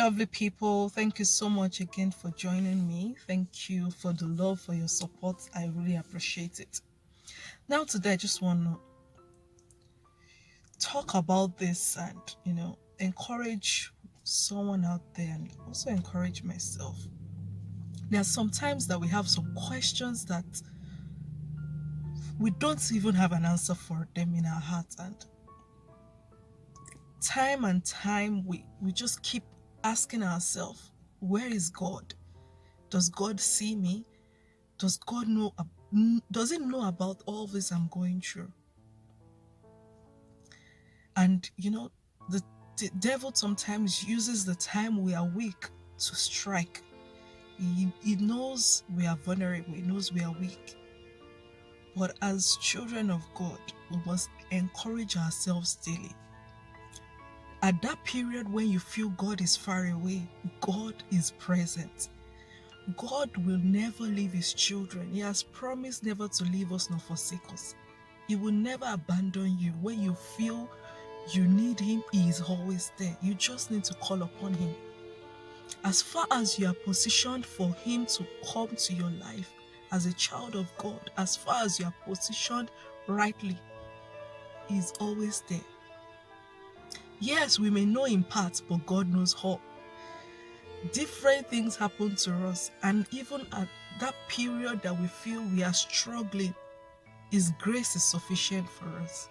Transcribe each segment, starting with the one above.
Lovely people, thank you so much again for joining me. Thank you for the love, for your support. I really appreciate it. Now, today, I just want to talk about this and, encourage someone out there and also encourage myself. There are some times that we have some questions that we don't even have an answer for them in our hearts, and time and time we just keep asking ourselves, where is God? Does God see me? Does God know? Does He know about all this I'm going through? And the, the devil sometimes uses the time we are weak to strike. He knows we are vulnerable. He knows we are weak. But as children of God, we must encourage ourselves daily. At that period when you feel God is far away, God is present. God will never leave His children. He has promised never to leave us nor forsake us. He will never abandon you. When you feel you need Him, He is always there. You just need to call upon Him. As far as you are positioned for Him to come to your life as a child of God, as far as you are positioned rightly, He is always there. Yes, we may know in part, but God knows all. Different things happen to us, and even at that period that we feel we are struggling, His grace is sufficient for us.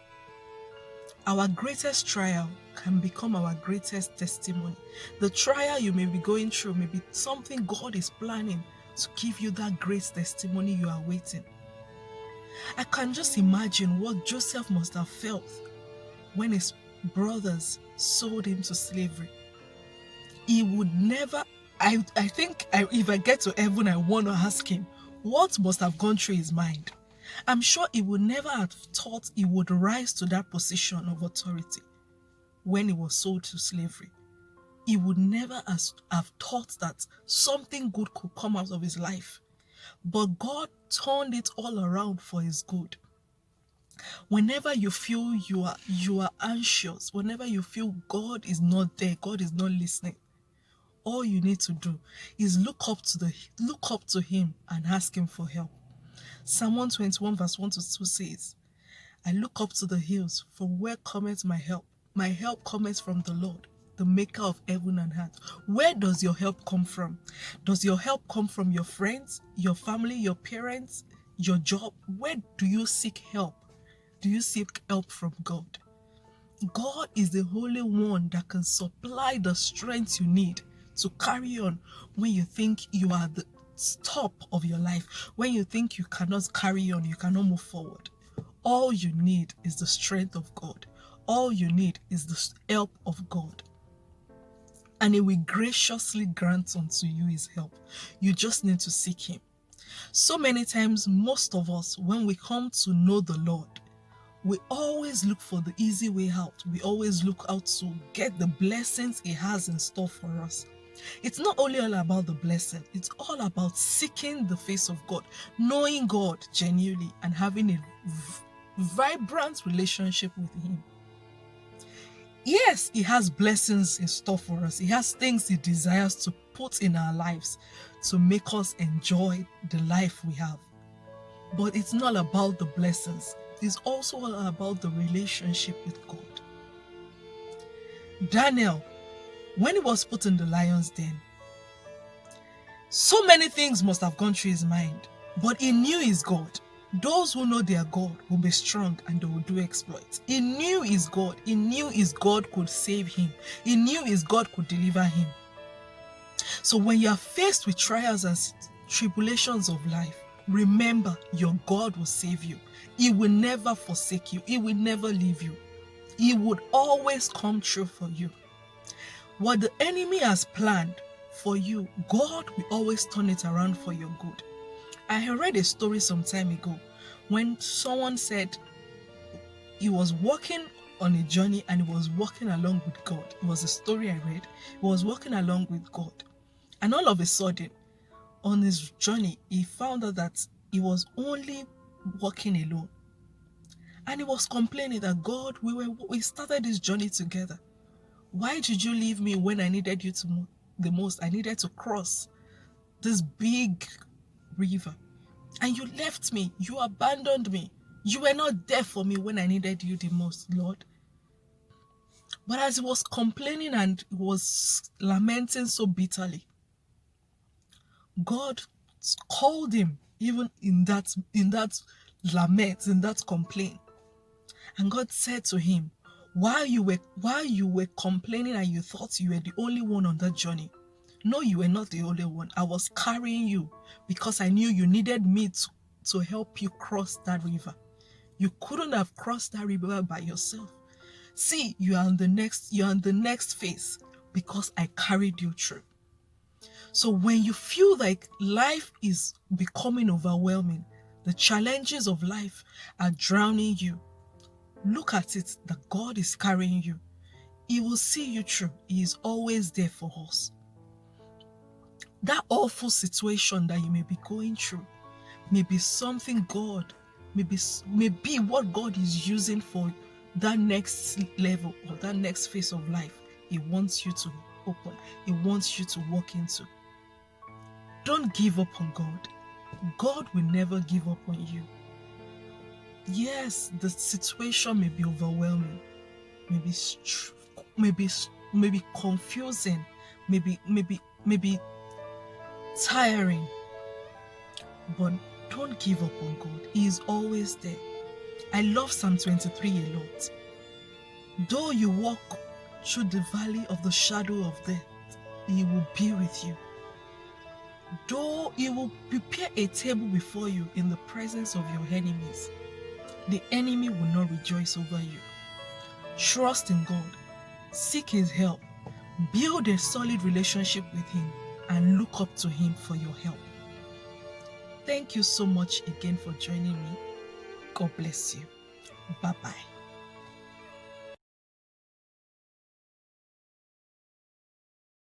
Our greatest trial can become our greatest testimony. The trial you may be going through may be something God is planning to give you that great testimony you are waiting. I can just imagine what Joseph must have felt when his brothers sold him to slavery. He would never, I think if I get to heaven, I want to ask him, what must have gone through his mind? I'm sure he would never have thought he would rise to that position of authority when he was sold to slavery. He would never have thought that something good could come out of his life. But God turned it all around for his good. Whenever you feel you are anxious, whenever you feel God is not there, God is not listening, all you need to do is look up to Him and ask Him for help. Psalm 121 verse 1 to 2 says, I look up to the hills, from where cometh my help. My help cometh from the Lord, the maker of heaven and earth. Where does your help come from? Does your help come from your friends, your family, your parents, your job? Where do you seek help? Do you seek help from God? God is the only one that can supply the strength you need to carry on when you think you are at the top of your life, when you think you cannot carry on, you cannot move forward. All you need is the strength of God. All you need is the help of God. And He will graciously grant unto you His help. You just need to seek Him. So many times, most of us, when we come to know the Lord, we always look for the easy way out. We always look out to get the blessings He has in store for us. It's not only all about the blessing, it's all about seeking the face of God, knowing God genuinely, and having a vibrant relationship with Him. Yes, He has blessings in store for us. He has things He desires to put in our lives to make us enjoy the life we have. But it's not about the blessings. It's also all about the relationship with God. Daniel, when he was put in the lion's den, so many things must have gone through his mind, but he knew his God. Those who know their God will be strong and they will do exploits. He knew his God. He knew his God could save him. He knew his God could deliver him. So when you are faced with trials and tribulations of life, remember your God will save you. He will never forsake you. He will never leave you. He would always come true for you. What the enemy has planned for you, God will always turn it around for your good. I read a story some time ago when someone said he was walking on a journey and he was walking along with God. It was a story I read. He was walking along with God. And all of a sudden, on his journey, he found out that he was only walking alone. And he was complaining that, God, we started this journey together. Why did you leave me when I needed you to the most. I needed to cross this big river. And you left me. You abandoned me. You were not there for me when I needed you the most, Lord. But as he was complaining and was lamenting so bitterly, God called him even in that lament, in that complaint. And God said to him, while you were complaining and you thought you were the only one on that journey, no, you were not the only one. I was carrying you because I knew you needed me to help you cross that river. You couldn't have crossed that river by yourself. See, you are on the next phase because I carried you through. So when you feel like life is becoming overwhelming, the challenges of life are drowning you, look at it that God is carrying you. He will see you through. He is always there for us. That awful situation that you may be going through may be something God, may be what God is using for that next level or that next phase of life He wants you to open. He wants you to walk into. Don't give up on God. God will never give up on you. Yes, the situation may be overwhelming, maybe confusing, maybe tiring, but don't give up on God. He is always there. I love Psalm 23 a lot. Though you walk through the valley of the shadow of death, He will be with you. Though He will prepare a table before you in the presence of your enemies, the enemy will not rejoice over you. Trust in God. Seek His help. Build a solid relationship with Him and look up to Him for your help. Thank you so much again for joining me. God bless you. Bye-bye.